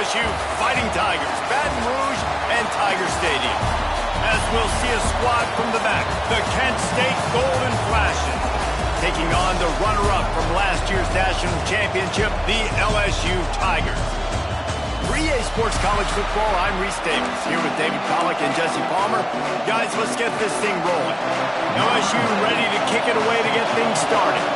LSU Fighting Tigers, Baton Rouge and Tiger Stadium. As we'll see a squad from the back, the Kent State Golden Flashes, taking on the runner-up from last year's national championship, the LSU Tigers. For EA Sports College Football, I'm Reese Davis, here with David Pollack and Jesse Palmer. Guys, let's get this thing rolling. LSU ready to kick it away to get things started.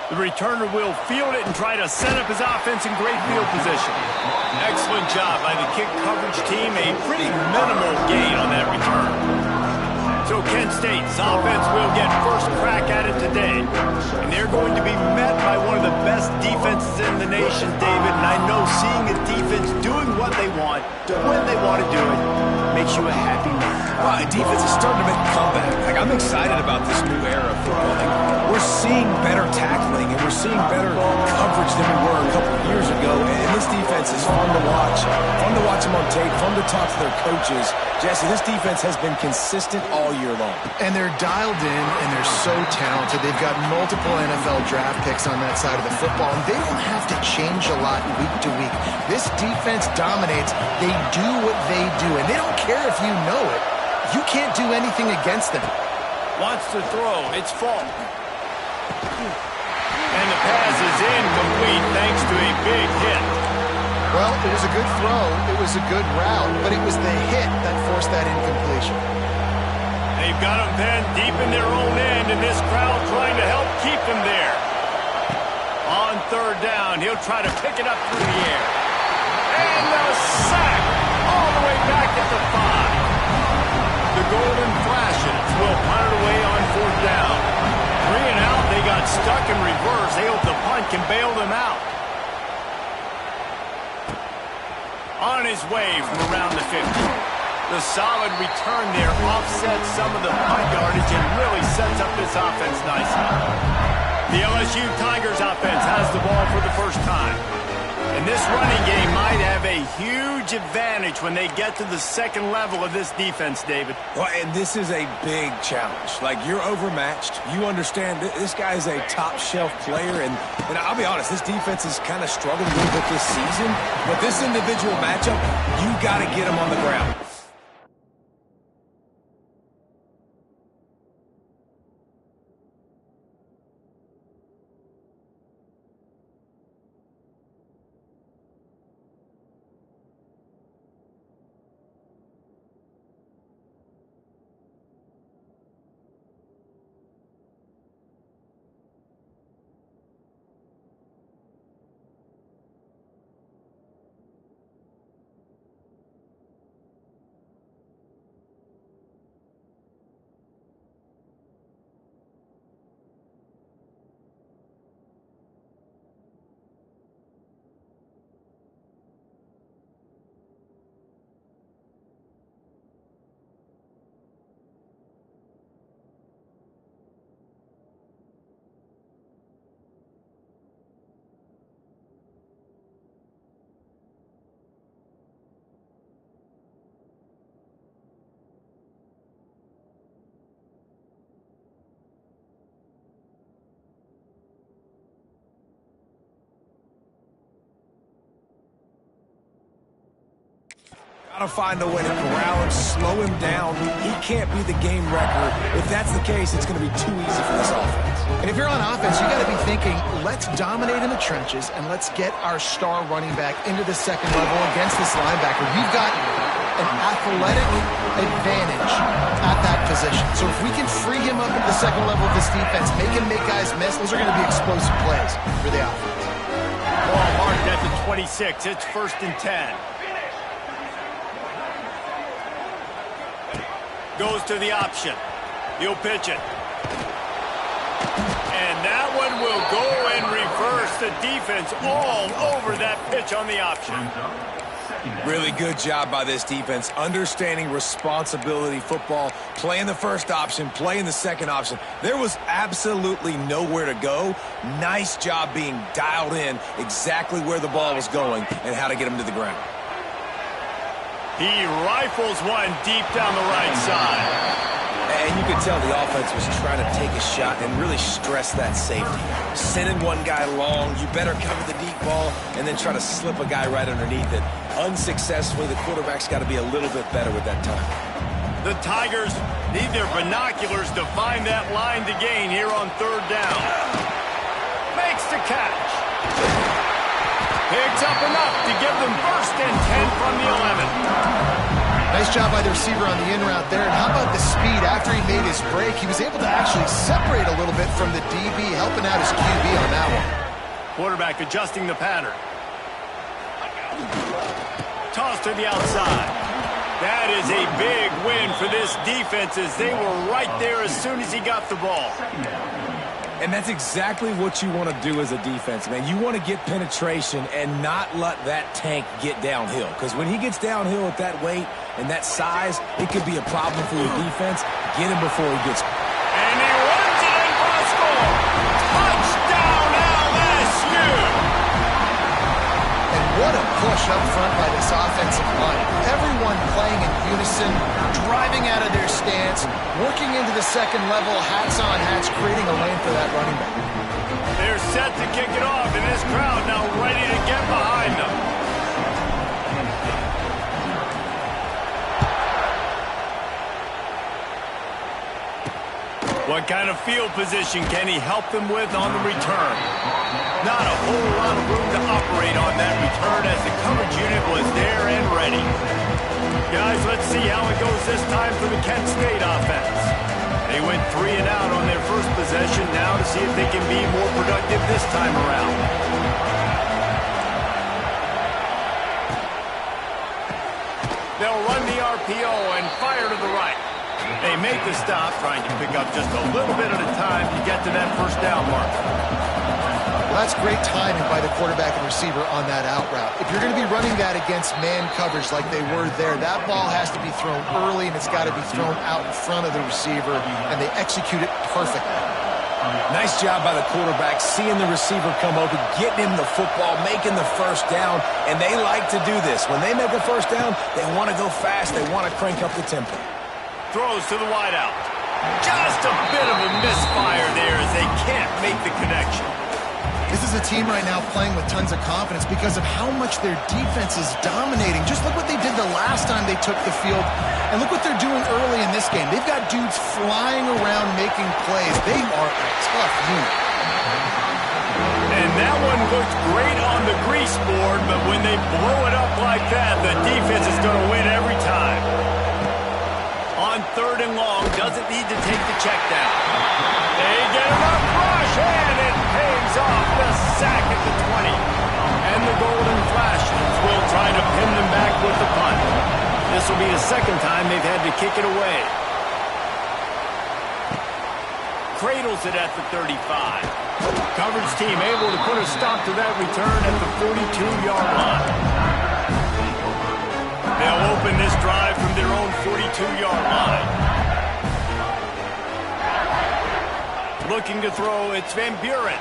The returner will field it and try to set up his offense in great field position. Excellent job by the kick coverage team. A pretty minimal gain on that return. So Kent State's offense will get first crack at it today. And they're going to be met by one of the best defenses in the nation, David. And I know seeing a defense doing what they want, when they want to do it, makes you a happy man. Well, defense is starting to make a comeback. I'm excited about this new era of football. We're seeing better tackling, and we're seeing better coverage than we were a couple of years ago. And this defense is fun to watch. Fun to watch them on tape. Fun to talk to their coaches. Jesse, this defense has been consistent all year long. And they're dialed in, and they're so talented. They've got multiple NFL draft picks on that side of the football, and they don't have to change a lot week to week. This defense dominates. They do what they do, and they don't care if you know it. You can't do anything against them. Wants to throw. It's Falk. And the pass is incomplete thanks to a big hit. Well, it was a good throw. It was a good route, but it was the hit that forced that incompletion. They've got him then deep in their own end, and this crowd trying to help keep them there. On third down, he'll try to pick it up through the air. And the sack all the way back at the 5. The Golden Flashes will punt it away on fourth down. 3 and out, they got stuck in reverse. They hope the punt can bail them out. On his way from around the 50. The solid return there offsets some of the punt yardage and really sets up this offense nicely. The LSU Tigers offense has the ball for the first time. And this running game might have a huge advantage when they get to the second level of this defense, David. Well, and this is a big challenge. Like, you're overmatched. You understand this guy is a top-shelf player. And I'll be honest, this defense has kind of struggled a little bit this season. But this individual matchup, you got to get him on the ground. Got to find a way to corral him, slow him down. He can't be the game wrecker. If that's the case, it's going to be too easy for this offense. And if you're on offense, you got to be thinking, let's dominate in the trenches and let's get our star running back into the second level against this linebacker. We've got an athletic advantage at that position. So if we can free him up at the second level of this defense, make him make guys miss, those are going to be explosive plays for the offense. Ball marked at the 26. It's 1st and 10. Goes to the option. He'll pitch it. And that one will go and reverse. The defense all over that pitch on the option. Really good job by this defense, understanding responsibility football, playing the first option, playing the second option. There was absolutely nowhere to go. Nice job being dialed in exactly where the ball was going and how to get him to the ground. He rifles one deep down the right side. And you could tell the offense was trying to take a shot and really stress that safety. Sending one guy long, you better cover the deep ball, and then try to slip a guy right underneath it. Unsuccessfully, the quarterback's got to be a little bit better with that time. The Tigers need their binoculars to find that line to gain here on third down. Makes the catch. Picks up enough to give them first and 10 from the 11. Nice job by the receiver on the in route there. And how about the speed after he made his break? He was able to actually separate a little bit from the DB, helping out his QB on that one. Quarterback adjusting the pattern. Toss to the outside. That is a big win for this defense as they were right there as soon as he got the ball. And that's exactly what you want to do as a defense, man. You want to get penetration and not let that tank get downhill. Because when he gets downhill at that weight and that size, it could be a problem for your defense. Get him before he gets... And he runs it in for a score. Touchdown, LSU! And what a push up front by this offensive line. Everyone playing in unison, driving out of their stance, working into the second level, hats on hats, creating a lane for that running back. They're set to kick it off, and this crowd now ready to get behind them. What kind of field position can he help them with on the return? Not a whole lot of room to operate on that return as the coverage unit was there and ready. Guys, let's see how it goes this time for the Kent State offense. They went 3 and out on their first possession. Now to see if they can be more productive this time around. They'll run the RPO and fire to the right. They make the stop, trying to pick up just a little bit at a time to get to that first down mark. Well, that's great timing by the quarterback and receiver on that out route. If you're going to be running that against man coverage like they were there, that ball has to be thrown early, and it's got to be thrown out in front of the receiver, and they execute it perfectly. Nice job by the quarterback, seeing the receiver come open, getting him the football, making the first down, and they like to do this. When they make a first down, they want to go fast, they want to crank up the tempo. Throws to the wideout. Just a bit of a misfire there as they can't make the connection. This is a team right now playing with tons of confidence because of how much their defense is dominating. Just look what they did the last time they took the field, and look what they're doing early in this game. They've got dudes flying around making plays. They are a tough unit. And that one looked great on the grease board, but when they blow it up like that, the defense is going to win every time. On third and long, doesn't need to take the check down. They get enough rush, and it pays off the sack at the 20. And the Golden Flashes will try to pin them back with the punt. This will be the second time they've had to kick it away. Cradles it at the 35. Coverage team able to put a stop to that return at the 42-yard line. They'll open this drive from their own 42-yard line. Looking to throw, it's Van Buren.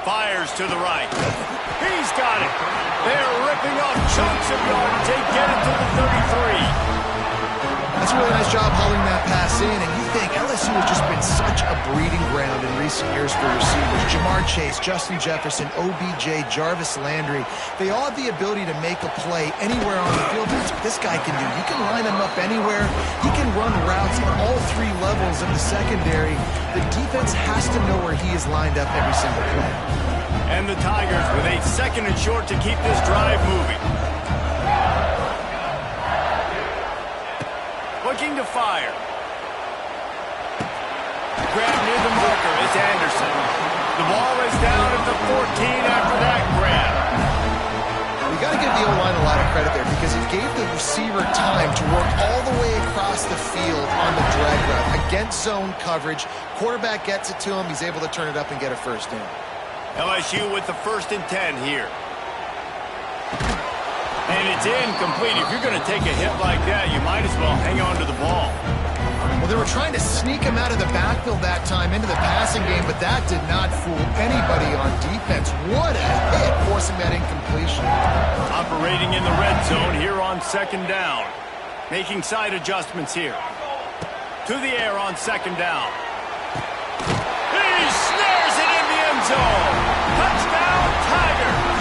Fires to the right. He's got it. They're ripping off chunks of yardage. They get it to the 33. That's a really nice job hauling that pass in, and you think LSU has just been such a breeding ground in recent years for receivers. Jamar Chase, Justin Jefferson, OBJ, Jarvis Landry, they all have the ability to make a play anywhere on the field. That's what this guy can do. You can line him up anywhere. He can run routes at all 3 levels of the secondary. The defense has to know where he is lined up every single play. And the Tigers with a second and short to keep this drive moving. Looking to fire. Grab near the marker is Anderson. The ball is down at the 14 after that grab. You got to give the O-line a lot of credit there because he gave the receiver time to work all the way across the field on the drag route against zone coverage. Quarterback gets it to him. He's able to turn it up and get a first down. LSU with the 1st and 10 here. And it's incomplete. If you're going to take a hit like that, you might as well hang on to the ball. Well, they were trying to sneak him out of the backfield that time into the passing game, but that did not fool anybody on defense. What a hit, forcing that incompletion. Operating in the red zone here on 2nd down. Making side adjustments here. To the air on second down. He snares it in the end zone. Touchdown, Tigers.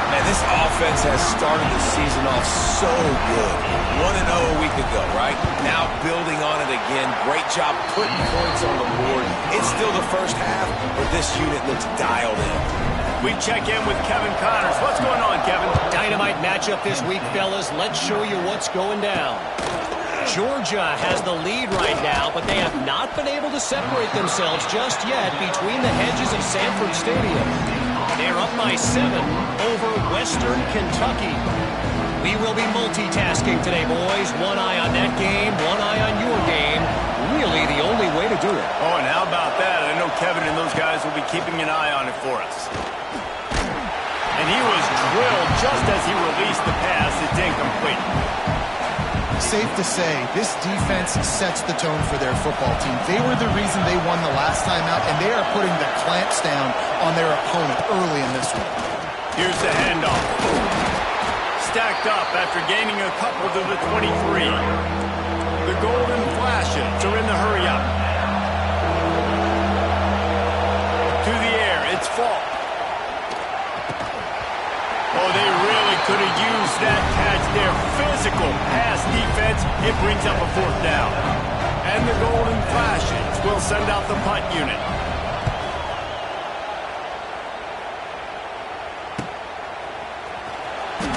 Man, this offense has started the season off so good. 1-0 a week ago, right? Now building on it again. Great job putting points on the board. It's still the first half, but this unit looks dialed in. We check in with Kevin Connors. What's going on, Kevin? Dynamite matchup this week, fellas. Let's show you what's going down. Georgia has the lead right now, but they have not been able to separate themselves just yet between the hedges of Sanford Stadium. They're up by 7 over Western Kentucky. We will be multitasking today, boys. One eye on that game, one eye on your game. Really the only way to do it. Oh, and how about that? I know Kevin and those guys will be keeping an eye on it for us. And he was drilled just as he released the pass. It's incomplete. Safe to say, this defense sets the tone for their football team. They were the reason they won the last time out, and they are putting the clamps down on their opponent early in this one. Here's the handoff. Stacked up after gaining a couple to the 23. The Golden Flashes are in the hurry-up. To the air, it's Falk. Oh, they really could have used that catch there. Physical pass defense. It brings up a 4th down. And the Golden Flashes will send out the punt unit.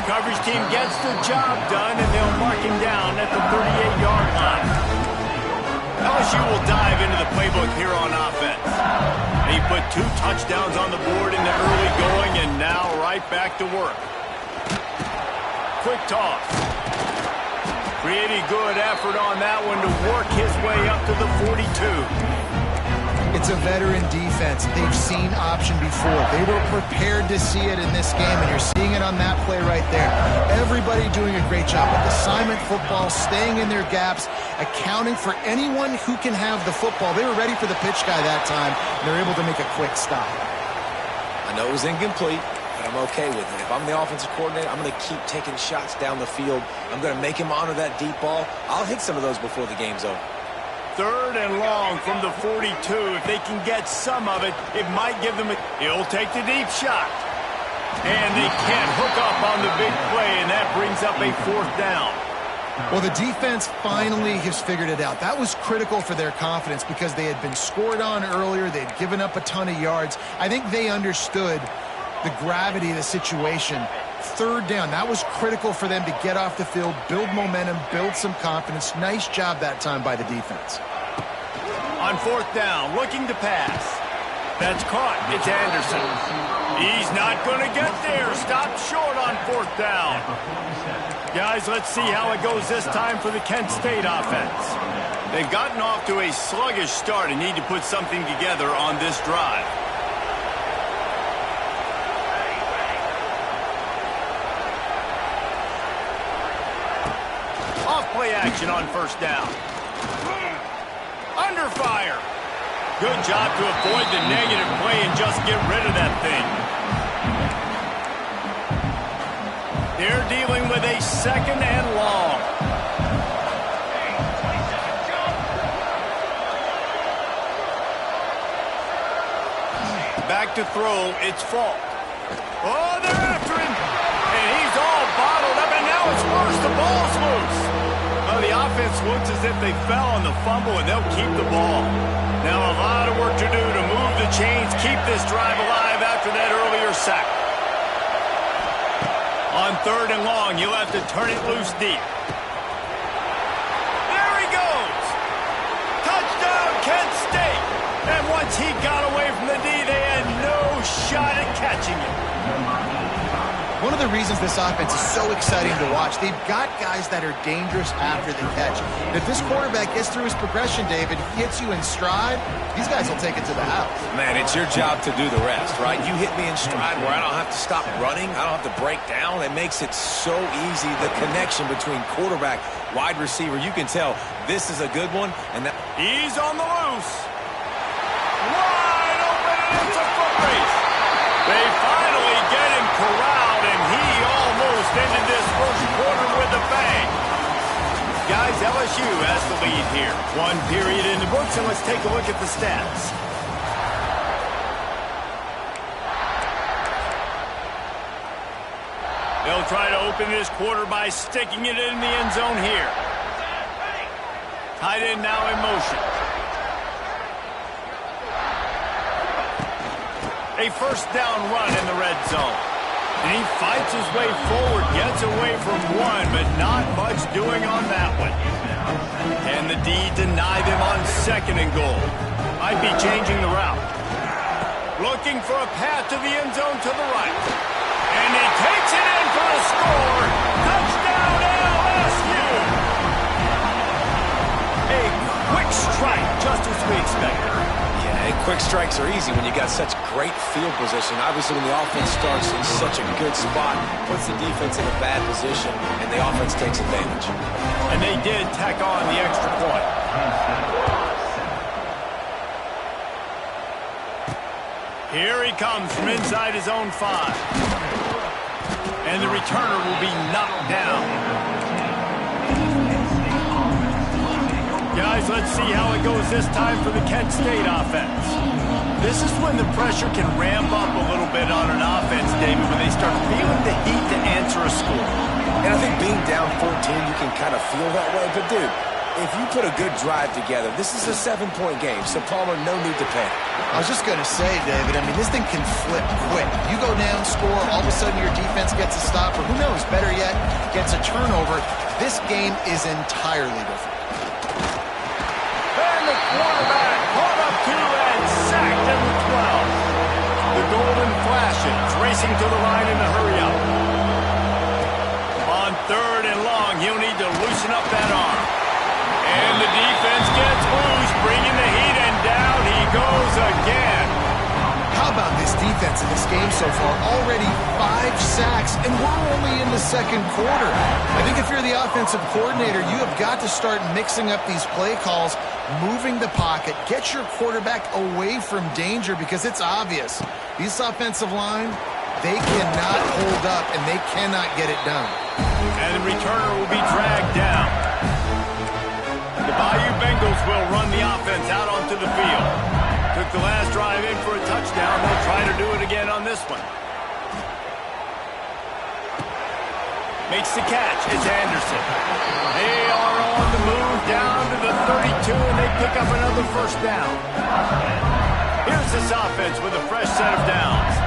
Coverage team gets the job done, and they'll mark him down at the 38-yard line. LSU will dive into the playbook here on offense. He put 2 touchdowns on the board in the early going, and now right back to work. Quick toss. Pretty good effort on that one to work his way up to the 42. It's a veteran defense. They've seen option before. They were prepared to see it in this game, and you're seeing it on that play right there. Everybody doing a great job with assignment football, staying in their gaps, accounting for anyone who can have the football. They were ready for the pitch guy that time, and they're able to make a quick stop. I know it was incomplete, but I'm okay with it. If I'm the offensive coordinator, I'm going to keep taking shots down the field. I'm going to make him honor that deep ball. I'll hit some of those before the game's over. 3rd and long from the 42. If they can get some of it, it might give them a... He'll take the deep shot. And they can't hook up on the big play, and that brings up a 4th down. Well, the defense finally has figured it out. That was critical for their confidence because they had been scored on earlier. They had given up a ton of yards. I think they understood the gravity of the situation. 3rd down, that was critical for them to get off the field, build momentum, build some confidence. Nice job that time by the defense. On 4th down, looking to pass. That's caught. It's Anderson. He's not going to get there. Stopped short on 4th down. Guys, let's see how it goes this time for the Kent State offense. They've gotten off to a sluggish start and need to put something together on this drive. Play action on 1st down. Under fire. Good job to avoid the negative play and just get rid of that thing. They're dealing with a 2nd and long. Back to throw. It's Falk. Oh, they're after him. And he's all bottled up, and now it's worse. The ball's loose. The offense looks as if they fell on the fumble, and they'll keep the ball. Now a lot of work to do to move the chains, keep this drive alive after that earlier sack. On 3rd and long, you'll have to turn it loose deep. There he goes! Touchdown, Kent State! And once he got away from the D, they had no shot at catching him. One of the reasons this offense is so exciting to watch, they've got guys that are dangerous after the catch. And if this quarterback gets through his progression, David, hits you in stride, these guys will take it to the house. Man, it's your job to do the rest, right? You hit me in stride where I don't have to stop running. I don't have to break down. It makes it so easy. The connection between quarterback, wide receiver, you can tell this is a good one. And that he's on the loose. Wide open, and it's a foot race. They finally get him corralled, and he almost ended this 1st quarter with a bang. Guys, LSU has the lead here. One period in the books, and let's take a look at the stats. They'll try to open this quarter by sticking it in the end zone here. Tight end now in motion. A first down run in the red zone. And he fights his way forward, gets away from one, but not much doing on that one. Can the D deny them on second and goal? Might be changing the route. Looking for a path to the end zone to the right. And he takes it in for a score. Touchdown LSU! A quick strike, just as we expected. Yeah, and quick strikes are easy when you got such great field position. Obviously, when the offense starts in such a good spot, puts the defense in a bad position, and the offense takes advantage. And they did tack on the extra point. Here he comes from inside his own 5. And the returner will be knocked down. Guys, let's see how it goes this time for the Kent State offense. This is when the pressure can ramp up a little bit on an offense, David, when they start feeling the heat to answer a score. And I think being down 14, you can kind of feel that way. But, dude, if you put a good drive together, this is a 7-point game, so Palmer, no need to panic. I was just going to say, David, I mean, this thing can flip quick. You go down, score, all of a sudden your defense gets a stop, or who knows, better yet, gets a turnover. This game is entirely different. And the quarterback caught up to and sacked at the 12. The golden flashes, racing to the line in the hurry up. On third and long, he'll need to loosen up that arm. And the defense gets loose, bringing the heat, and down he goes again. How about this defense in this game so far? Already 5 sacks, and we're only in the second quarter. I think if you're the offensive coordinator, you have got to start mixing up these play calls, moving the pocket, get your quarterback away from danger, because it's obvious. This offensive line, they cannot hold up, and they cannot get it done. And the returner will be dragged down. The Bayou Bengals will run the offense out onto the field. Took the last drive in for a touchdown. They'll try to do it again on this one. Makes the catch. It's Anderson. They are on the move down to the 32, and they pick up another first down. Here's this offense with a fresh set of downs.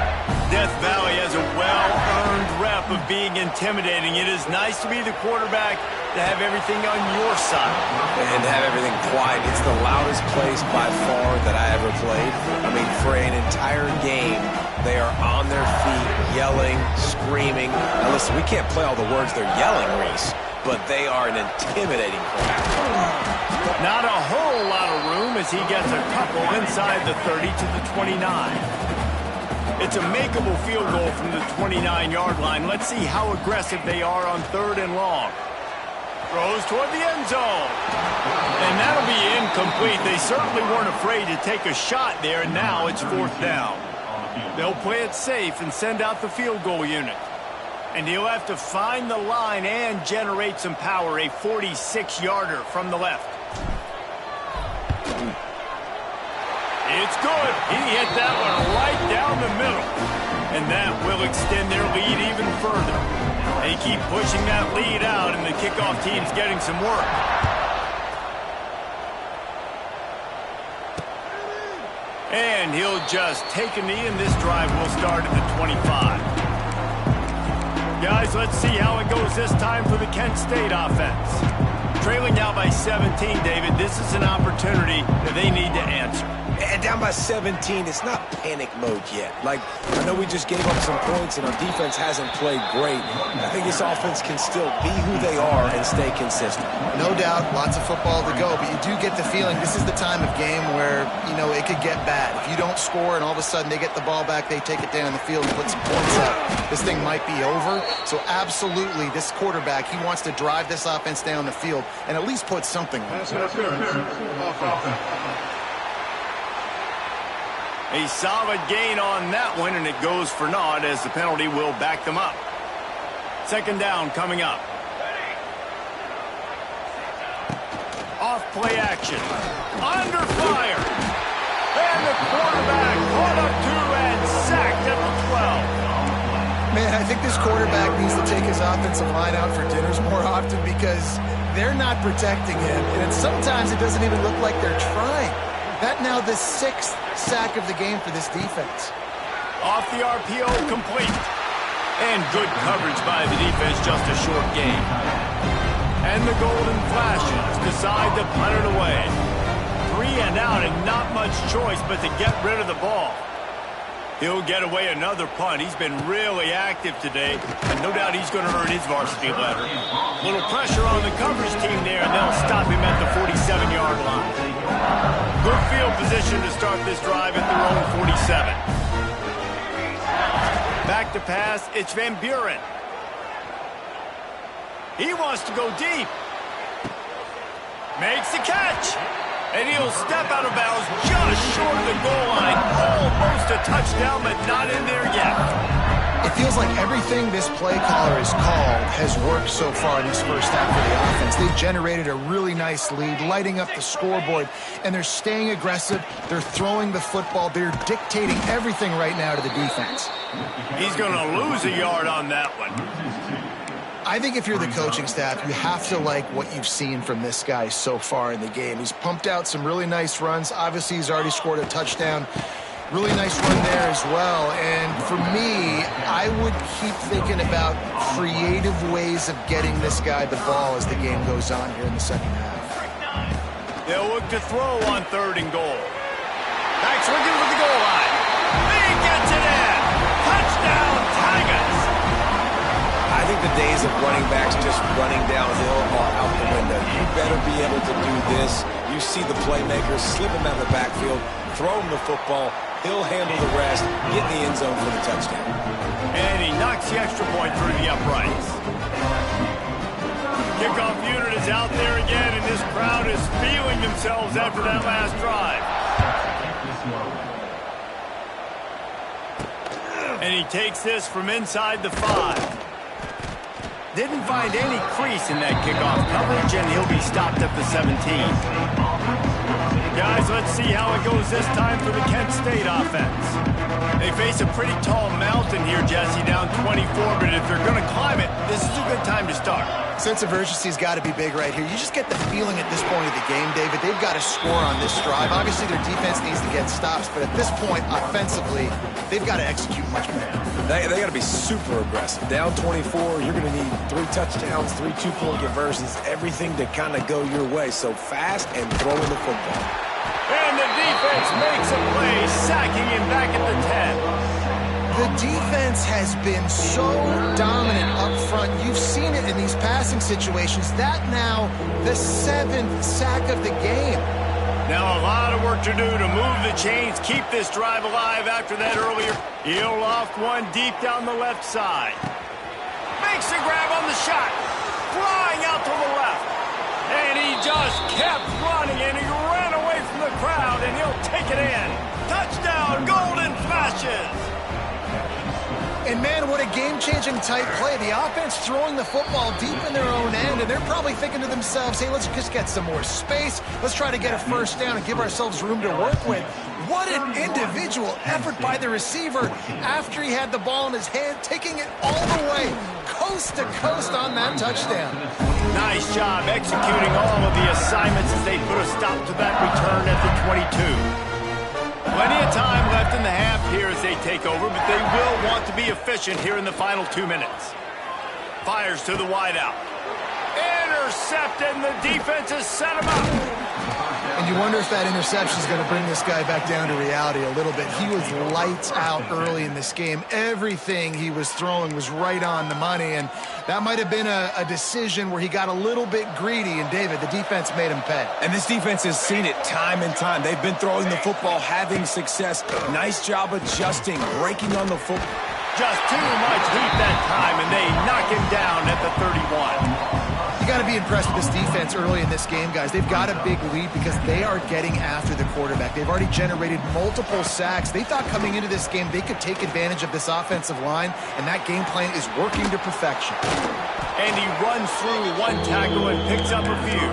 Death Valley has a well-earned rep of being intimidating. It is nice to be the quarterback, to have everything on your side. And to have everything quiet. It's the loudest place by far that I ever played. I mean, for an entire game, they are on their feet, yelling, screaming. Now listen, we can't play all the words they're yelling, Reese, but they are an intimidating crowd. Not a whole lot of room as he gets a couple inside the 30 to the 29. It's a makeable field goal from the 29-yard line. Let's see how aggressive they are on third and long. Throws toward the end zone. And that'll be incomplete. They certainly weren't afraid to take a shot there, and now it's fourth down. They'll play it safe and send out the field goal unit. And he'll have to find the line and generate some power, a 46-yarder from the left. It's good. He hit that one right down the middle. And that will extend their lead even further. They keep pushing that lead out, and the kickoff team's getting some work. And he'll just take a knee, and this drive will start at the 25. Guys, let's see how it goes this time for the Kent State offense. Trailing now by 17, David. This is an opportunity that they need to answer. And down by 17, it's not panic mode yet. Like, I know we just gave up some points and our defense hasn't played great. I think this offense can still be who they are and stay consistent. No doubt, lots of football to go, but you do get the feeling this is the time of game where, you know, it could get bad. If you don't score and all of a sudden they get the ball back, they take it down the field and put some points up, this thing might be over. So absolutely, this quarterback, he wants to drive this offense down the field and at least put something on it. A solid gain on that one, and it goes for naught as the penalty will back them up. Second down coming up. Off play action. Under fire. And the quarterback caught up to and sacked at the 12. Man, I think this quarterback needs to take his offensive line out for dinners more often because they're not protecting him. And sometimes it doesn't even look like they're trying. That now the 6th sack of the game for this defense. Off the RPO, complete. And good coverage by the defense, just a short gain. And the golden flashes decide to punt it away. 3 and out and not much choice but to get rid of the ball. He'll get away another punt. He's been really active today, and no doubt he's going to earn his varsity letter. Little pressure on the coverage team there, and they'll stop him at the 47-yard line. Good field position to start this drive at their own 47. Back to pass, it's Van Buren. He wants to go deep. Makes the catch. And he'll step out of bounds just short of the goal line. Almost a touchdown, but not in there yet. It feels like everything this play caller has called has worked so far in this first half of the offense. They've generated a really nice lead, lighting up the scoreboard, and they're staying aggressive. They're throwing the football. They're dictating everything right now to the defense. He's going to lose a yard on that one. I think if you're the coaching staff, you have to like what you've seen from this guy so far in the game. He's pumped out some really nice runs. Obviously, he's already scored a touchdown. Really nice run there as well. And for me, I would keep thinking about creative ways of getting this guy the ball as the game goes on here in the second half. They'll look to throw on 3rd and goal. Back swinging with the goal line. He gets it in. Touchdown, Tigers. I think the days of running backs just running downhill are out the window. You better be able to do this. You see the playmakers slip him out of the backfield, throw him the football. He'll handle the rest, get in the end zone for the touchdown. And he knocks the extra point through the uprights. Kickoff unit is out there again, and this crowd is feeling themselves after that last drive. And he takes this from inside the 5. Didn't find any crease in that kickoff coverage, and he'll be stopped at the 17. Guys, let's see how it goes this time for the Kent State offense. They face a pretty tall mountain here, Jesse, down 24, but if they're going to climb it, this is a good time to start. Sense of urgency's got to be big right here. You just get the feeling at this point of the game, David, they've got to score on this drive. Obviously, their defense needs to get stops, but at this point, offensively, they've got to execute much better. They got to be super aggressive. Down 24, you're going to need 3 touchdowns, 3 two-point conversions, everything to kind of go your way. So fast and throwing the football. And the defense makes a play, sacking him back at the 10. The defense has been so dominant up front. You've seen it in these passing situations. That now the 7th sack of the game. Now a lot of work to do to move the chains, keep this drive alive after that earlier. He'll loft one deep down the left side. Makes a grab on the shot. Flying out to the left. And he just kept running, and he ran away from the crowd, and he'll take it in. Touchdown, Golden Flashes. And, man, what a game-changing type play. The offense throwing the football deep in their own end, and they're probably thinking to themselves, hey, let's just get some more space. Let's try to get a first down and give ourselves room to work with. What an individual effort by the receiver after he had the ball in his hand, taking it all the way, coast to coast on that touchdown. Nice job executing all of the assignments as they put a stop to that return at the 22. Plenty of time left in the half here as they take over, but they will want to be efficient here in the final 2 minutes. Fires to the wideout. Intercepted, and the defense has set him up. And you wonder if that interception is going to bring this guy back down to reality a little bit. He was lights out early in this game. Everything he was throwing was right on the money, and that might have been a decision where he got a little bit greedy, and David, the defense made him pay. And this defense has seen it time and time. They've been throwing the football, having success. Nice job adjusting, breaking on the football. Just too much heat that time, and they knock him down at the 31. You got to be impressed with this defense early in this game, guys. They've got a big lead because they are getting after the quarterback. They've already generated multiple sacks. They thought coming into this game they could take advantage of this offensive line, and that game plan is working to perfection. And he runs through one tackle and picks up a few.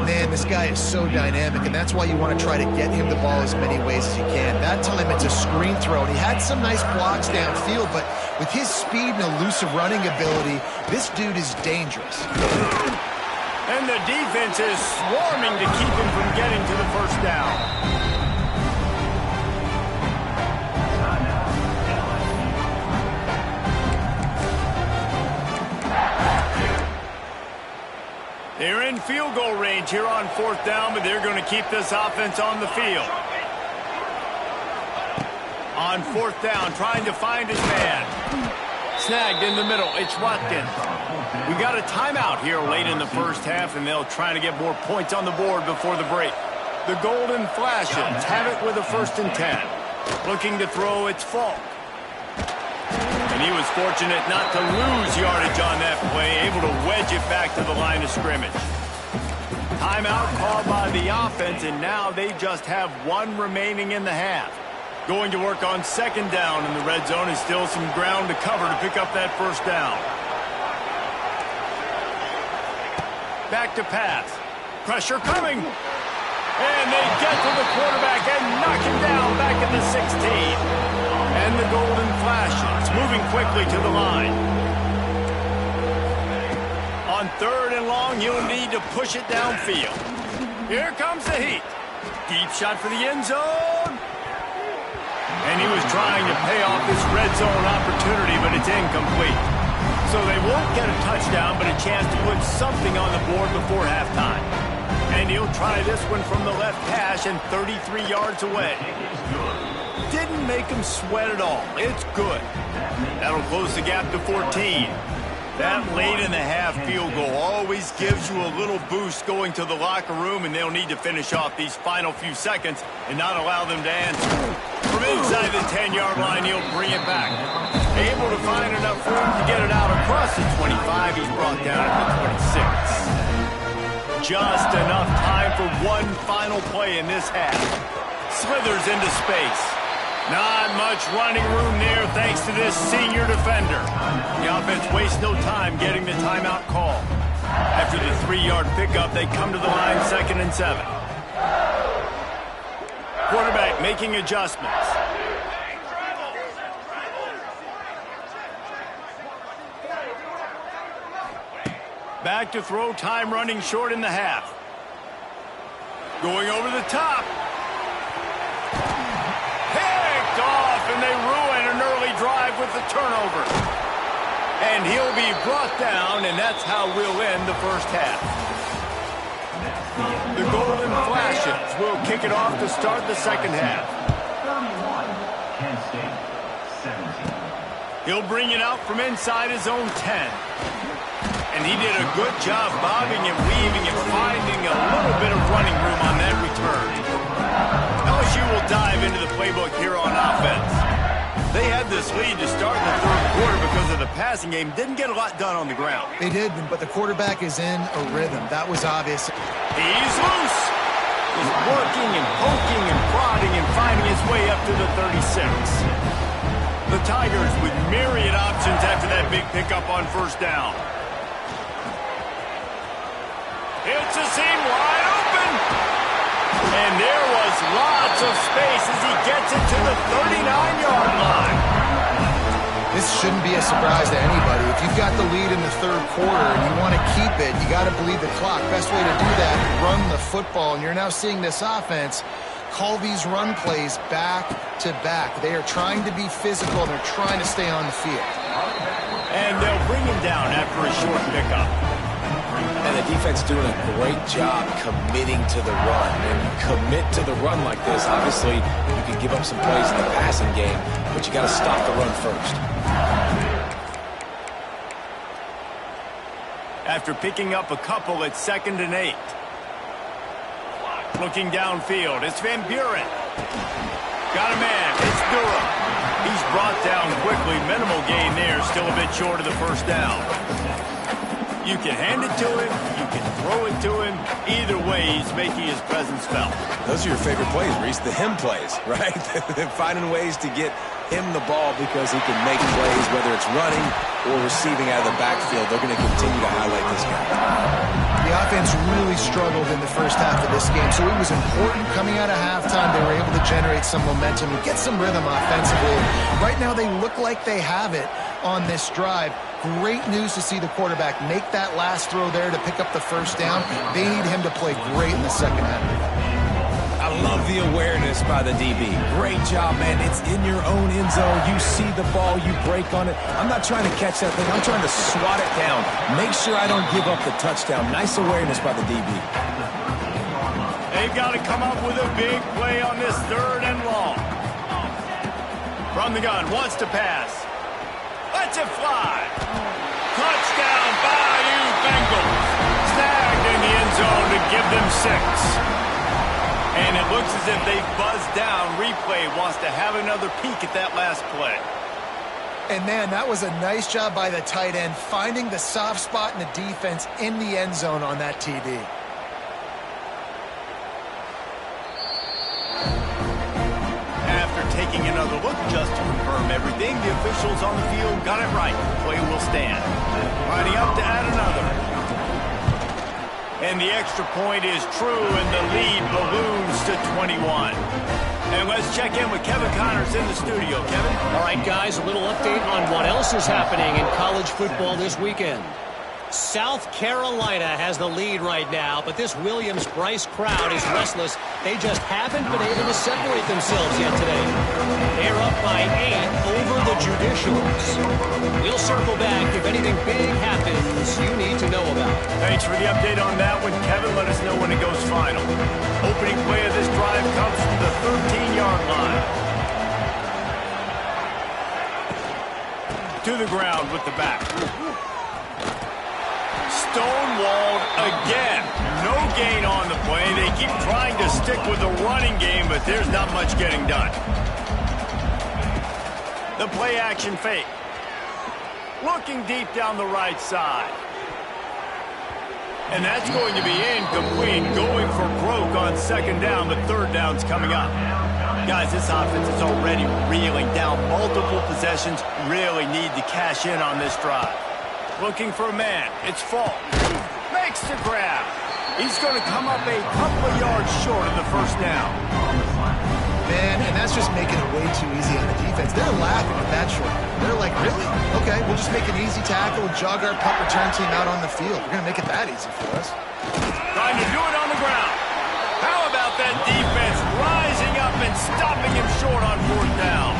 Man, this guy is so dynamic, and that's why you want to try to get him the ball as many ways as you can. That time it's a screen throw, and he had some nice blocks downfield, but with his speed and elusive running ability, this dude is dangerous. And the defense is swarming to keep him from getting to the first down. They're in field goal range here on 4th down, but they're going to keep this offense on the field. On 4th down, trying to find his man. Snagged in the middle. It's Watkins. We got a timeout here late in the first half, and they'll try to get more points on the board before the break. The Golden Flashes have it with a 1st and 10. Looking to throw, it's Falk. And he was fortunate not to lose yardage on that play, able to wedge it back to the line of scrimmage. Timeout called by the offense, and now they just have one remaining in the half. Going to work on 2nd down in the red zone, and still some ground to cover to pick up that 1st down. Back to pass. Pressure coming. And they get to the quarterback and knock him down back at the 16. And the Golden Flashes moving quickly to the line. On 3rd and long, you'll need to push it downfield. Here comes the heat. Deep shot for the end zone. And he was trying to pay off this red zone opportunity, but it's incomplete. So they won't get a touchdown, but a chance to put something on the board before halftime. And he'll try this one from the left hash and 33 yards away. Didn't make him sweat at all. It's good. That'll close the gap to 14. That late in the half field goal always gives you a little boost going to the locker room, and they'll need to finish off these final few seconds and not allow them to answer. From inside the 10-yard line, he'll bring it back. Able to find enough room to get it out across the 25. He's brought down at the 26. Just enough time for one final play in this half. Slithers into space. Not much running room there thanks to this senior defender. The offense wastes no time getting the timeout call. After the 3-yard pickup, they come to the line 2nd and 7. Quarterback making adjustments. Back to throw, time running short in the half. Going over the top. Picked off, and they ruin an early drive with the turnover. And he'll be brought down, and that's how we'll end the first half. The Golden Flashes will kick it off to start the second half. He'll bring it out from inside his own 10. And he did a good job bobbing and weaving and finding a little bit of running room on that return. LSU will dive into the playbook here on offense. They had this lead to start in the 3rd quarter because of the passing game. Didn't get a lot done on the ground. They did, but the quarterback is in a rhythm. That was obvious. He's loose. Just working and poking and prodding and finding his way up to the 36. The Tigers with myriad options after that big pickup on 1st down. It's a seam wide open. And there was lots of space as he gets it to the 39-yard line. This shouldn't be a surprise to anybody. If you've got the lead in the 3rd quarter and you want to keep it, you got to bleed the clock. Best way to do that, run the football. And you're now seeing this offense call these run plays back to back. They are trying to be physical, and they're trying to stay on the field. And they'll bring him down after a short pickup. And the defense doing a great job committing to the run. When you commit to the run like this, obviously you can give up some plays in the passing game, but you got to stop the run first. After picking up a couple, it's 2nd and 8. Looking downfield, it's Van Buren. Got a man, it's Durham. He's brought down quickly. Minimal gain there, still a bit short of the 1st down. You can hand it to him, you can throw it to him. Either way, he's making his presence felt. Those are your favorite plays, Reese, the him plays, right? They're finding ways to get him the ball because he can make plays, whether it's running or receiving out of the backfield. They're going to continue to highlight this guy. The offense defense really struggled in the first half of this game, so it was important coming out of halftime. They were able to generate some momentum and get some rhythm offensively. Right now, they look like they have it on this drive. Great news to see the quarterback make that last throw there to pick up the first down. They need him to play great in the second half. I love the awareness by the DB. Great job, man. It's in your own end zone. You see the ball, you break on it. I'm not trying to catch that thing. I'm trying to swat it down. Make sure I don't give up the touchdown. Nice awareness by the DB. They've got to come up with a big play on this 3rd and long. From the gun, wants to pass. Lets it fly. Touchdown, Bayou Bengals. Snagged in the end zone to give them 6. And it looks as if they've buzzed down. Replay wants to have another peek at that last play. And, man, that was a nice job by the tight end, finding the soft spot in the defense in the end zone on that TD. After taking another look just to confirm everything, the officials on the field got it right. Play will stand. Lining up to add another. And the extra point is true, and the lead balloons to 21. And let's check in with Kevin Connors in the studio. Kevin? All right, guys, a little update on what else is happening in college football this weekend. South Carolina has the lead right now, but this Williams-Brice crowd is restless. They just haven't been able to separate themselves yet today. They're up by 8 over the Judicials. We'll circle back if anything big happens you need to know about. Thanks for the update on that one, Kevin. Let us know when it goes final. Opening play of this drive comes from the 13-yard line. To the ground with the back. Stonewalled again. No gain on the play. They keep trying to stick with the running game, but there's not much getting done. The play action fake. Looking deep down the right side. And that's going to be incomplete. Going for broke on 2nd down, but 3rd down's coming up. Guys, this offense is already reeling down multiple possessions. Really need to cash in on this drive. Looking for a man. It's Falk. Makes the grab. He's going to come up a couple of yards short of the first down. Man, and that's just making it way too easy on the defense. They're laughing at that short. They're like, really? Okay, we'll just make an easy tackle, jog our punt return team out on the field. We're going to make it that easy for us. Trying to do it on the ground. How about that defense rising up and stopping him short on 4th down?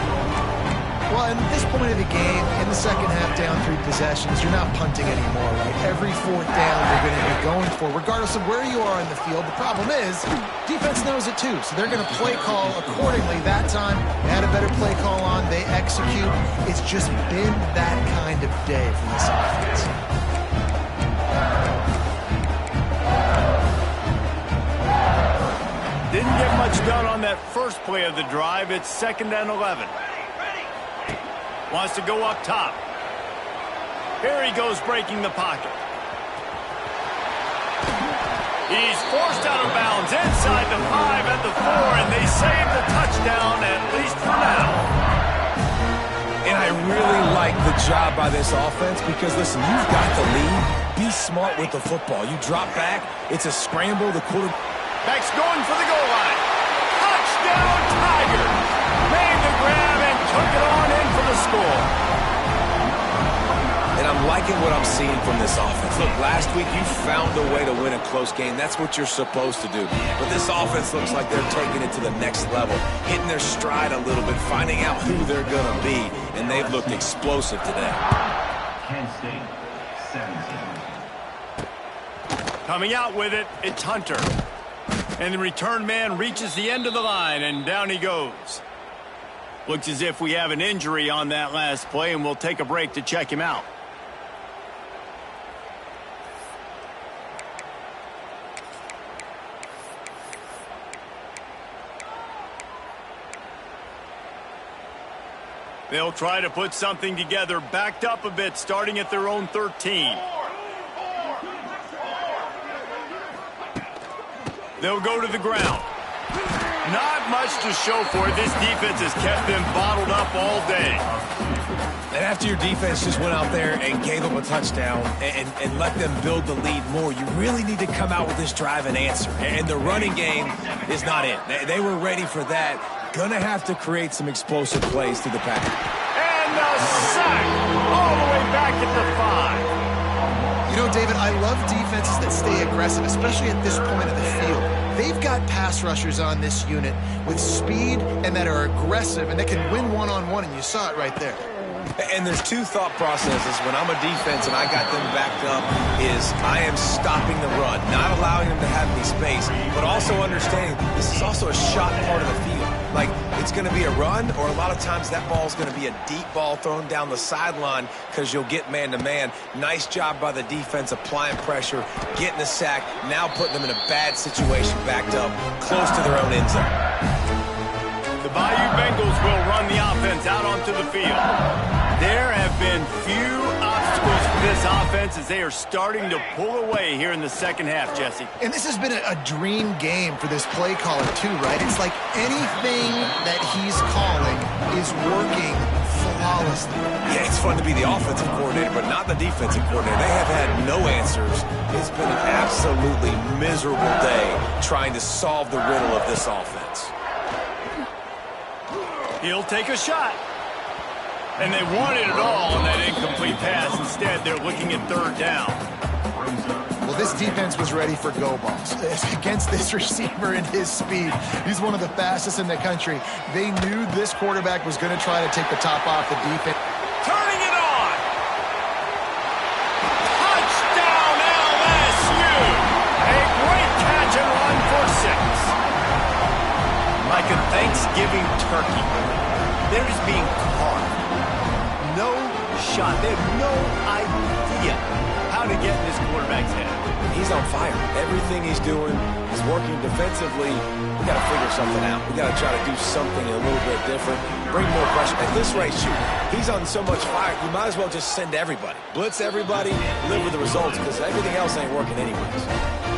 Well, at this point of the game, in the second half, down 3 possessions, you're not punting anymore, right? Every 4th down you're going to be going for, regardless of where you are in the field. The problem is, defense knows it too, so they're going to play call accordingly. That time, they had a better play call on. They execute. It's just been that kind of day for this offense. Didn't get much done on that first play of the drive. It's 2nd and 11. Wants to go up top. Here he goes breaking the pocket. He's forced out of bounds inside the 5 at the 4, and they save the touchdown, at least for now. And I really like the job by this offense because, listen, you've got the lead. Be smart with the football. You drop back. It's a scramble. The quarterback's going for the goal line. Touchdown, Tigers. Made the grab and took it on in for the score. And I'm liking what I'm seeing from this offense. Look, last week you found a way to win a close game. That's what you're supposed to do. But this offense looks like they're taking it to the next level, hitting their stride a little bit, finding out who they're going to be. And they've looked explosive today. Kent State, 17. Coming out with it, it's Hunter. And the return man reaches the end of the line, and down he goes. Looks as if we have an injury on that last play, and we'll take a break to check him out. They'll try to put something together, backed up a bit, starting at their own 13. They'll go to the ground. Not much to show for it. This defense has kept them bottled up all day. And after your defense just went out there and gave them a touchdown and let them build the lead more, you really need to come out with this drive and answer. And the running game is not it. They were ready for that. Gonna have to create some explosive plays through the pack. And the sack all the way back at the 5. You know, David, I love defenses that stay aggressive, especially at this point of the field. They've got pass rushers on this unit with speed and that are aggressive and that can win one-on-one, and you saw it right there. And there's two thought processes when I'm a defense and I got them backed up is I am stopping the run, not allowing them to have any space, but also understanding this is also a shot part of the field. Like, it's going to be a run, or a lot of times that ball is going to be a deep ball thrown down the sideline because you'll get man-to-man. Nice job by the defense applying pressure, getting the sack, now putting them in a bad situation backed up close to their own end zone. The Bayou Bengals will run the offense out onto the field. There have been few obstacles for this offense as they are starting to pull away here in the second half, Jesse. And this has been a dream game for this play caller too, right? It's like anything that he's calling is working flawlessly. Yeah, it's fun to be the offensive coordinator, but not the defensive coordinator. They have had no answers. It's been an absolutely miserable day trying to solve the riddle of this offense. He'll take a shot. And they wanted it all on that incomplete pass. Instead, they're looking at third down. Well, this defense was ready for go balls. Against this receiver and his speed, he's one of the fastest in the country. They knew this quarterback was going to try to take the top off the defense. Turning it on. Touchdown, LSU. A great catch and run for 6. Like a Thanksgiving turkey, they're just being carved. No shot. They have no idea how to get in this quarterback's head. He's on fire. Everything he's doing is working defensively. We got to figure something out. We got to try to do something a little bit different. Bring more pressure. At this rate, shoot, he's on so much fire, you might as well just send everybody. Blitz everybody, live with the results, because everything else ain't working anyways.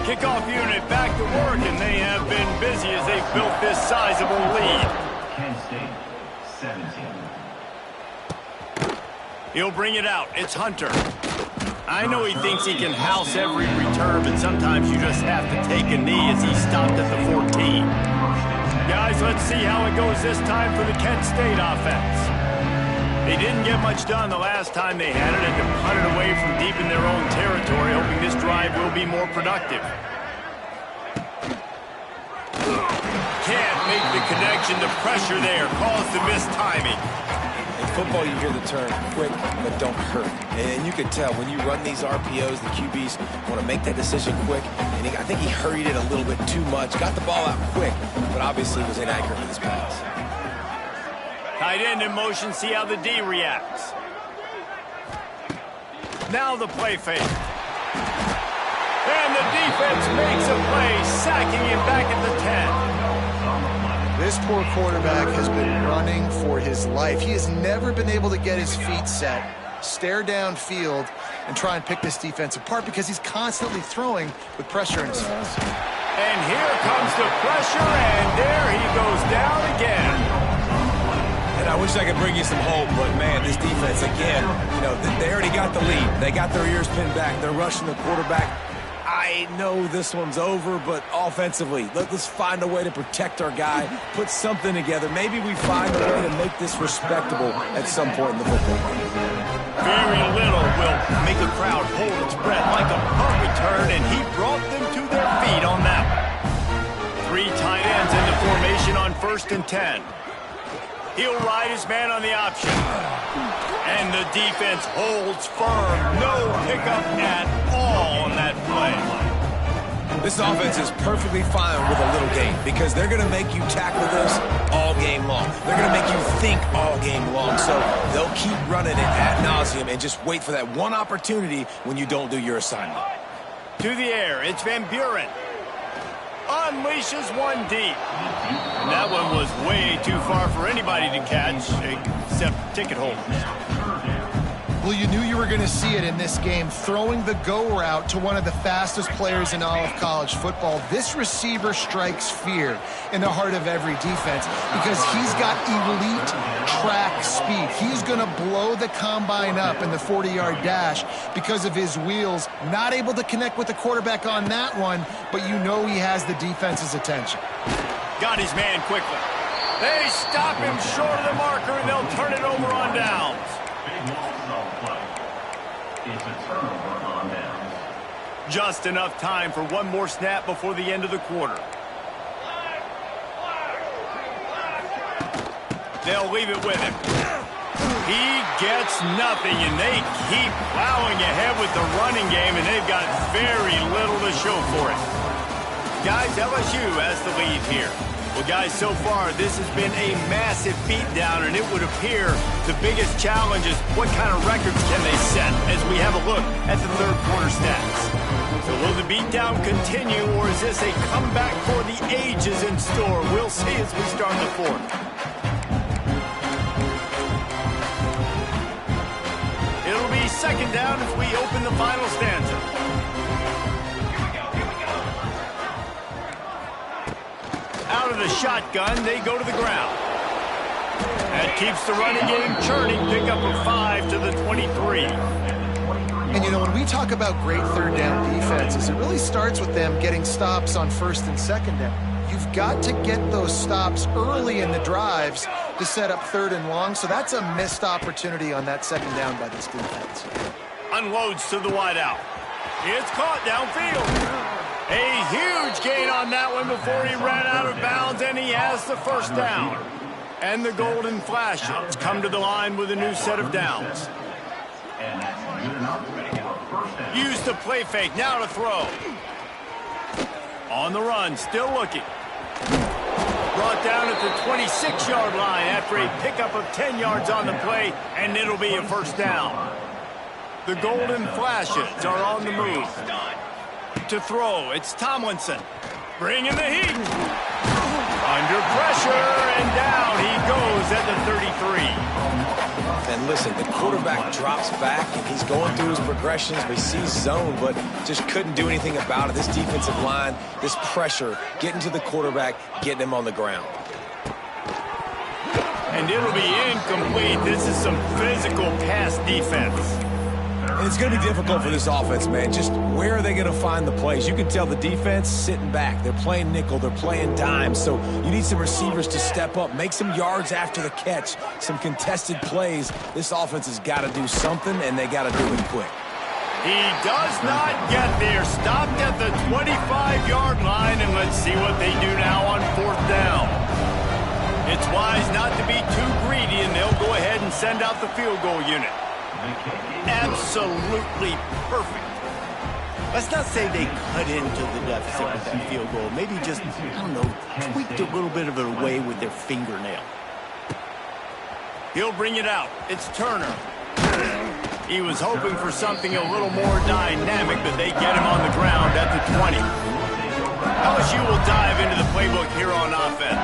Kickoff unit back to work, and they have been busy as they've built this sizable lead. Kent State, 17. He'll bring it out. It's Hunter. I know he thinks he can house every return, but sometimes you just have to take a knee as he stopped at the 14. Guys, let's see how it goes this time for the Kent State offense. They didn't get much done the last time they had it, and to punt it away from deep in their own territory, hoping this drive will be more productive. Can't make the connection. The pressure there caused the missed timing. In football, you hear the term quick but don't hurt. And you can tell when you run these RPOs, the QBs want to make that decision quick. And I think he hurried it a little bit too much. Got the ball out quick, but obviously was inaccurate with his pass. Tight end in motion, see how the D reacts. Now the play fake. And the defense makes a play, sacking him back at the 10. This poor quarterback has been running for his life. He has never been able to get his feet set, stare downfield, and try and pick this defense apart because he's constantly throwing with pressure in his face. And here comes the pressure, and there he goes down again. And I wish I could bring you some hope, but man, this defense, again, you know, they already got the lead. They got their ears pinned back. They're rushing the quarterback. I know this one's over, but offensively, let's find a way to protect our guy, put something together. Maybe we find a way to make this respectable at some point in the football game. Very little will make a crowd hold its breath like a punt return, and he brought them to their feet on that one. 3 tight ends into formation on 1st and 10. He'll ride his man on the option. And the defense holds firm. No pickup at all on that play. This offense is perfectly fine with a little game because they're going to make you tackle this all game long. They're going to make you think all game long. So they'll keep running it ad nauseum and just wait for that one opportunity when you don't do your assignment. To the air, it's Van Buren. Unleashes one deep. And that one was way too far for anybody to catch, except ticket holders. Well, you knew you were going to see it in this game, throwing the go route to one of the fastest players in all of college football. This receiver strikes fear in the heart of every defense because he's got elite track speed. He's going to blow the combine up in the 40-yard dash because of his wheels. Not able to connect with the quarterback on that one, but you know he has the defense's attention. Got his man quickly. They stop him short of the marker, and they'll turn it over on downs. It's a turnover on downs. Just enough time for one more snap before the end of the quarter. They'll leave it with him. He gets nothing, and they keep plowing ahead with the running game, and they've got very little to show for it. Guys, LSU has the lead here. Well, guys, so far, this has been a massive beatdown, and it would appear the biggest challenge is what kind of records can they set as we have a look at the third quarter stats. So will the beatdown continue, or is this a comeback for the ages in store? We'll see as we start the fourth. It'll be second down as we open the final stanza. Out of the shotgun, they go to the ground. That keeps the running game churning. Pick up a 5 to the 23. And, you know, when we talk about great third down defenses, it really starts with them getting stops on first and second down. You've got to get those stops early in the drives to set up third and long, so that's a missed opportunity on that second down by this defense. Unloads to the wideout. It's caught downfield. A huge gain on that one before he ran out of bounds, and he has the first down. And the Golden Flashes come to the line with a new set of downs. Use the play fake, now to throw. On the run, still looking. Brought down at the 26-yard line after a pickup of 10 yards on the play, and it'll be a first down. The Golden Flashes are on the move. To throw, it's Tomlinson. Bringing the heat. Under pressure, and down he goes at the 33. And listen, the quarterback drops back, and he's going through his progressions. We see zone, but just couldn't do anything about it. This defensive line, this pressure, getting to the quarterback, getting him on the ground. And it'll be incomplete. This is some physical pass defense. And it's going to be difficult for this offense, man. Just where are they going to find the plays? You can tell the defense sitting back. They're playing nickel. They're playing dime. So you need some receivers to step up, make some yards after the catch, some contested plays. This offense has got to do something, and they got to do it quick. He does not get there. Stopped at the 25-yard line, and let's see what they do now on fourth down. It's wise not to be too greedy, and they'll go ahead and send out the field goal unit. Absolutely perfect. Let's not say they cut into the deficit with that field goal. Maybe just, I don't know, tweaked a little bit of it away with their fingernail. He'll bring it out. It's Turner. He was hoping for something a little more dynamic, but they get him on the ground at the 20. LSU will dive into the playbook here on offense.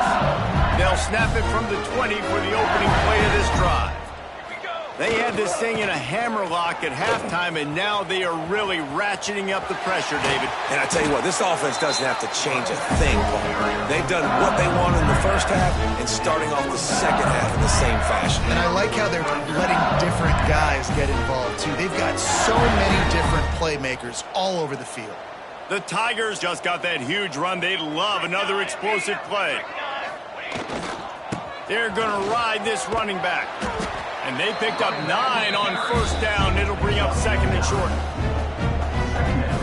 They'll snap it from the 20 for the opening play of this drive. They had this thing in a hammerlock at halftime, and now they are really ratcheting up the pressure, David. And I tell you what, this offense doesn't have to change a thing, Paul. They've done what they wanted in the first half and starting off the second half in the same fashion. And I like how they're letting different guys get involved, too. They've got so many different playmakers all over the field. The Tigers just got that huge run. They love another explosive play. They're going to ride this running back. And they picked up 9 on first down. It'll bring up second and short.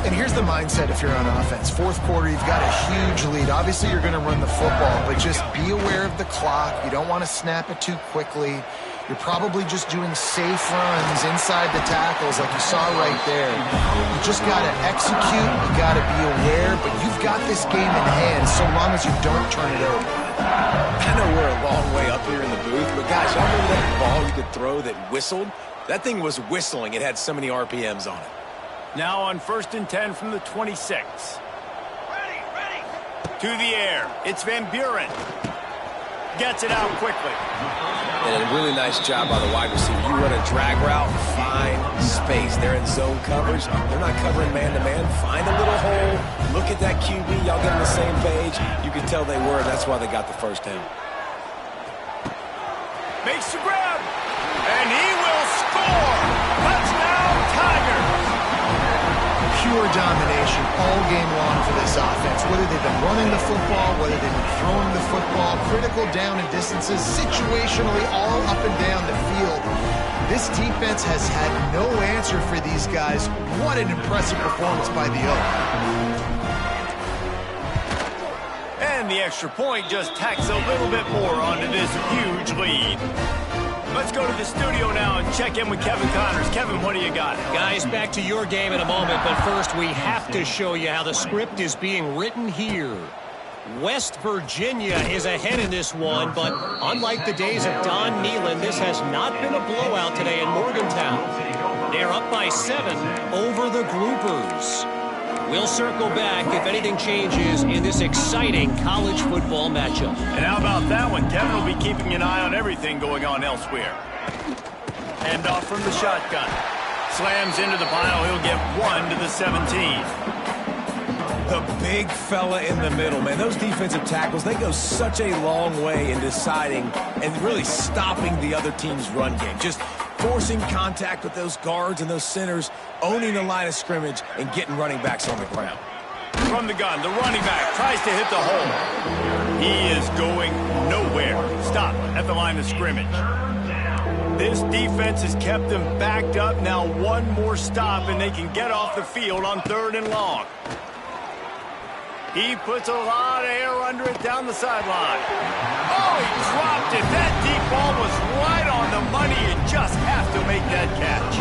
And here's the mindset if you're on offense. Fourth quarter, you've got a huge lead. Obviously, you're going to run the football, but just be aware of the clock. You don't want to snap it too quickly. You're probably just doing safe runs inside the tackles like you saw right there. You just got to execute. You got to be aware, but you've got this game in hand so long as you don't turn it over. I know we're a long way up here in the booth, but guys, y'all remember that ball you could throw that whistled? That thing was whistling. It had so many RPMs on it. Now on first and 10 from the 26. Ready. To the air. It's Van Buren. Gets it out quickly. And a really nice job by the wide receiver. You run a drag route, find space. They're in zone coverage. They're not covering man-to-man. Find a little hole. Look at that QB. Y'all get on the same page. You can tell they were. That's why they got the first down. Makes the grab. And he will score. Touchdown, Tigers. Pure domination all game long for this offense. Whether they've been running the football, whether they've been throwing the football, critical down and distances, situationally all up and down the field. This defense has had no answer for these guys. What an impressive performance by the Oak. And the extra point just tacks a little bit more onto this huge lead. Let's go to the studio now and check in with Kevin Connors. Kevin, what do you got? Guys, back to your game in a moment, but first we have to show you how the script is being written here. West Virginia is ahead in this one, but unlike the days of Don Nehlen, this has not been a blowout today in Morgantown. They're up by 7 over the Groupers. We'll circle back if anything changes in this exciting college football matchup. And how about that one? Kevin will be keeping an eye on everything going on elsewhere. Hand off from the shotgun. Slams into the pile. He'll get 1 to the 17. The big fella in the middle, man. Those defensive tackles, they go such a long way in deciding and really stopping the other team's run game. Just forcing contact with those guards and those centers, owning the line of scrimmage, and getting running backs on the ground. From the gun, the running back tries to hit the hole. He is going nowhere. Stop at the line of scrimmage. This defense has kept them backed up. Now one more stop, and they can get off the field on 3rd and long. He puts a lot of air under it down the sideline. Oh, he dropped it. That deep ball was right on the money. You just have to make that catch.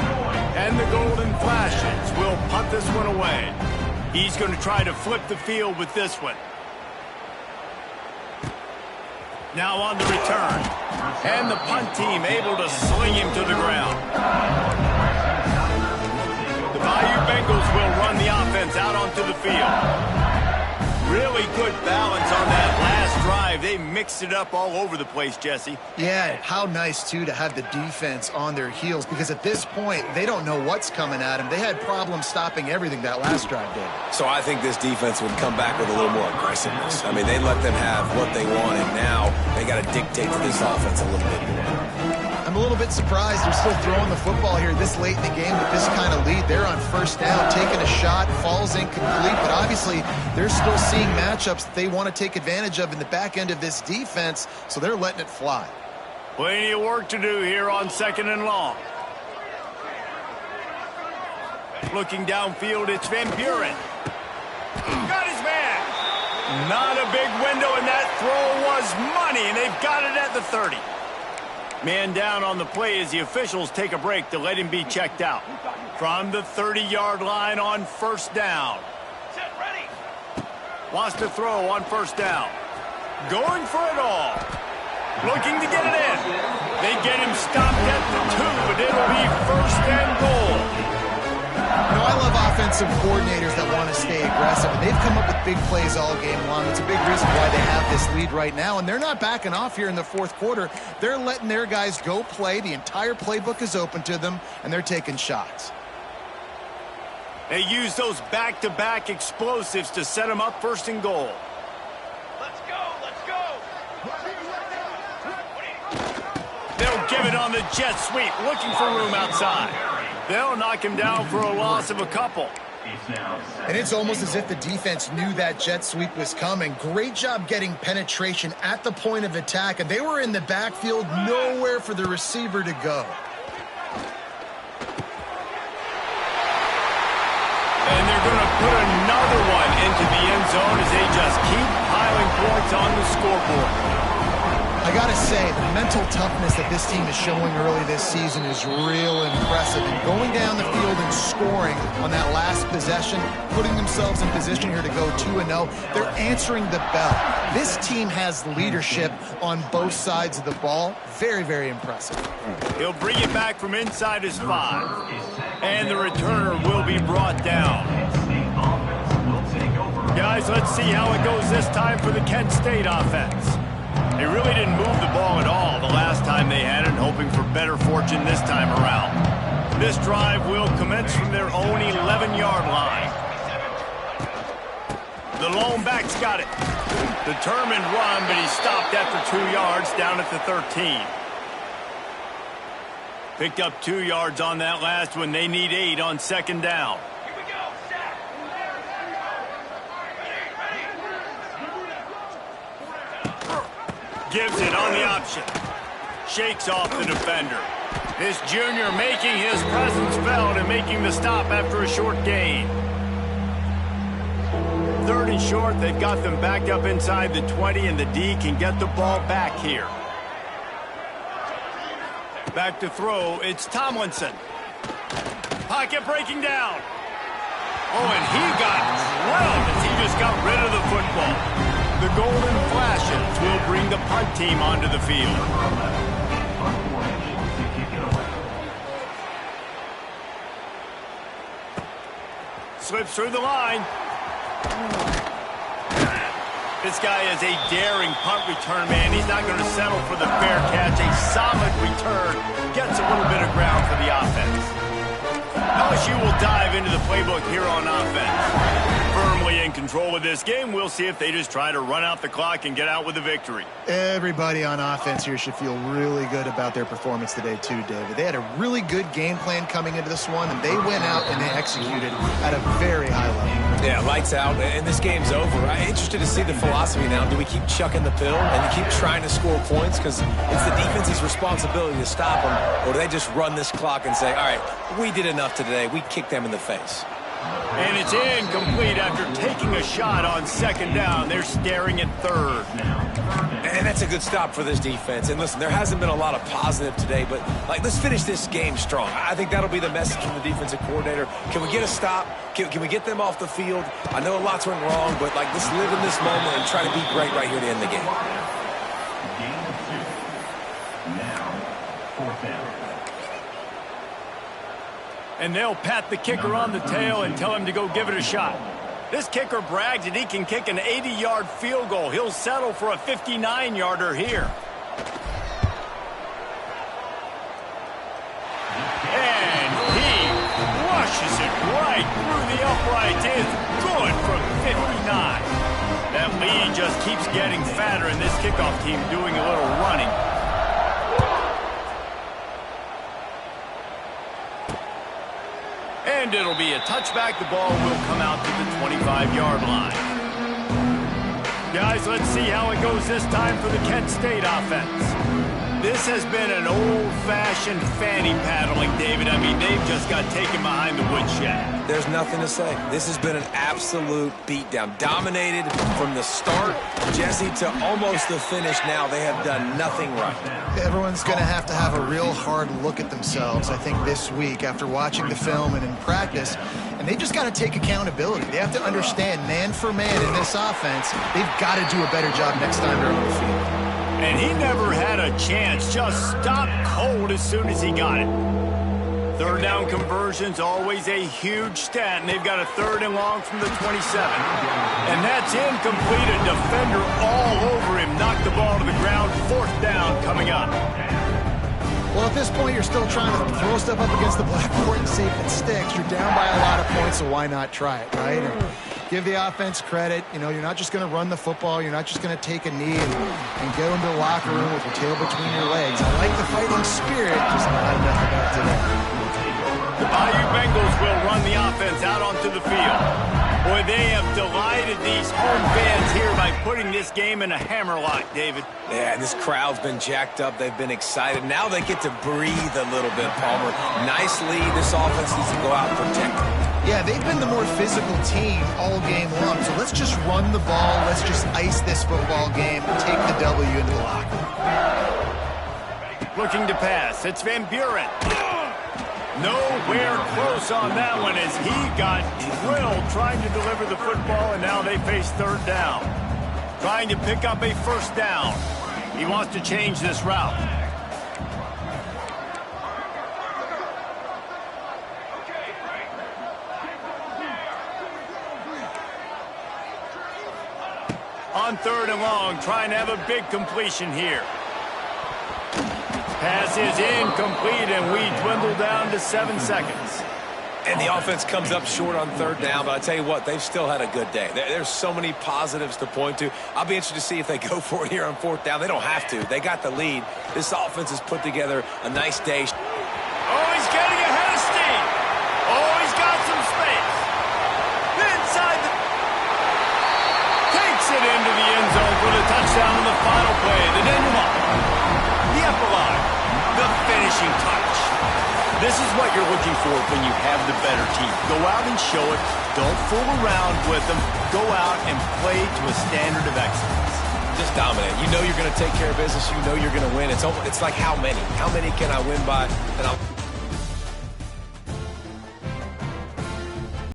And the Golden Flashes will punt this one away. He's going to try to flip the field with this one. Now on the return. And the punt team able to sling him to the ground. The Bayou Bengals will run the offense out onto the field. Really good balance on that last drive. They mixed it up all over the place, Jesse. Yeah, how nice, too, to have the defense on their heels, because at this point, they don't know what's coming at them. They had problems stopping everything that last drive did. So I think this defense would come back with a little more aggressiveness. I mean, they let them have what they want, and now they got to dictate to this offense a little bit more. I'm a little bit surprised they're still throwing the football here this late in the game with this kind of lead. They're on 1st down, taking a shot, falls incomplete, but obviously they're still seeing matchups that they want to take advantage of in the back end of this defense, so they're letting it fly. Plenty of work to do here on 2nd and long. Looking downfield, it's Van Buren. Got his man. Not a big window, and that throw was money, and they've got it at the 30. Man down on the play as the officials take a break to let him be checked out. From the 30-yard line on 1st down. Wants to throw on 1st down. Going for it all. Looking to get it in. They get him stopped at the 2, but it'll be 1st and goal. You know, I love offensive coordinators that want to stay aggressive, and they've come up with big plays all game long. It's a big reason why they have this lead right now, and they're not backing off here in the 4th quarter. They're letting their guys go play. The entire playbook is open to them, and they're taking shots. They use those back-to-back explosives to set them up 1st and goal. Let's go, let's go. They'll give it on the jet sweep, looking for room outside. They'll knock him down for a loss of a couple. And it's almost as if the defense knew that jet sweep was coming. Great job getting penetration at the point of attack, and they were in the backfield, nowhere for the receiver to go. And they're going to put another one into the end zone as they just keep piling points on the scoreboard. I got to say, the mental toughness that this team is showing early this season is real impressive. And going down the field and scoring on that last possession, putting themselves in position here to go 2-0, they're answering the bell. This team has leadership on both sides of the ball. Very, very impressive. He'll bring it back from inside his 5. And the returner will be brought down. Guys, let's see how it goes this time for the Kent State offense. They really didn't move the ball at all the last time they had it, hoping for better fortune this time around. This drive will commence from their own 11-yard line. The lone back's got it. Determined run, but he stopped after 2 yards down at the 13. Picked up 2 yards on that last one. They need 8 on second down. Gives it on the option. Shakes off the defender. This junior making his presence felt and making the stop after a short gain. 3rd and short, they've got them backed up inside the 20, and the D can get the ball back here. Back to throw, it's Tomlinson. Pocket breaking down. Oh, and he got drilled as he just got rid of the football. The golden flashes will bring the punt team onto the field. Slips through the line. This guy is a daring punt return man. He's not going to settle for the fair catch. A solid return. Gets a little bit of ground for the offense. LSU will dive into the playbook here on offense. Firmly in control of this game. We'll see if they just try to run out the clock and get out with a victory. Everybody on offense here should feel really good about their performance today too, David. They had a really good game plan coming into this one, and they went out and they executed at a very high level. Yeah, lights out, and this game's over. I'm interested to see the philosophy now. Do we keep chucking the pill and keep trying to score points because it's the defense's responsibility to stop them, or do they just run this clock and say, all right, we did enough today. We kicked them in the face. And it's incomplete after taking a shot on second down. They're staring at 3rd. And that's a good stop for this defense. And listen, there hasn't been a lot of positive today, but let's finish this game strong. I think that'll be the message from the defensive coordinator. Can we get a stop? Can we get them off the field? I know lots went wrong, but let's live in this moment and try to be great right here to end the game. Now, 4th down. And they'll pat the kicker on the tail and tell him to go give it a shot. This kicker brags that he can kick an 80-yard field goal. He'll settle for a 59-yarder here. And he rushes it right through the uprights. It's good from 59. That lead just keeps getting fatter, and this kickoff team doing a little running. And it'll be a touchback. The ball will come out to the 25-yard line. Guys, let's see how it goes this time for the Kent State offense. This has been an old-fashioned fanny paddling, David. I mean, they've just got taken behind the woodshed. There's nothing to say. This has been an absolute beatdown. Dominated from the start, Jesse, to almost the finish now. They have done nothing right. Everyone's going to have a real hard look at themselves, I think, this week after watching the film and in practice. And they just got to take accountability. They have to understand, man for man in this offense, they've got to do a better job next time they're on the field. And he never had a chance. Just stopped cold as soon as he got it. 3rd down conversion's always a huge stat, and they've got a 3rd and long from the 27. And that's incomplete. A defender all over him. Knocked the ball to the ground. 4th down coming up. Well, at this point, you're still trying to throw stuff up against the blackboard and see if it sticks. You're down by a lot of points, so why not try it, right? And give the offense credit. You know, you're not just going to run the football. You're not just going to take a knee and go into the locker room with your tail between your legs. I like the fighting spirit, just not enough about today. The Bayou Bengals will run the offense out onto the field. Boy, they have delighted these home fans here by putting this game in a hammerlock, David. Yeah, this crowd's been jacked up. They've been excited. Now they get to breathe a little bit, Palmer. Nice lead. This offense needs to go out and protect it. Yeah, they've been the more physical team all game long. So let's just run the ball. Let's just ice this football game and take the W into the locker room. Looking to pass. It's Van Buren. Nowhere close on that one as he got drilled trying to deliver the football, and now they face 3rd down. Trying to pick up a 1st down. He wants to change this route. On 3rd and long, trying to have a big completion here. Pass is incomplete, and we dwindle down to 7 seconds. And the offense comes up short on 3rd down, but I tell you what, they've still had a good day. There's so many positives to point to. I'll be interested to see if they go for it here on 4th down. They don't have to. They got the lead. This offense has put together a nice day. Oh, he's getting ahead of steam. Oh, he's got some space. Inside the... Takes it into the end zone for the touchdown on the final play. The denouement. The epilogue. The finishing touch. This is what you're looking for when you have the better team. Go out and show it. Don't fool around with them. Go out and play to a standard of excellence. Just dominate. You know you're going to take care of business. You know you're going to win. It's like how many? How many can I win by? And I'll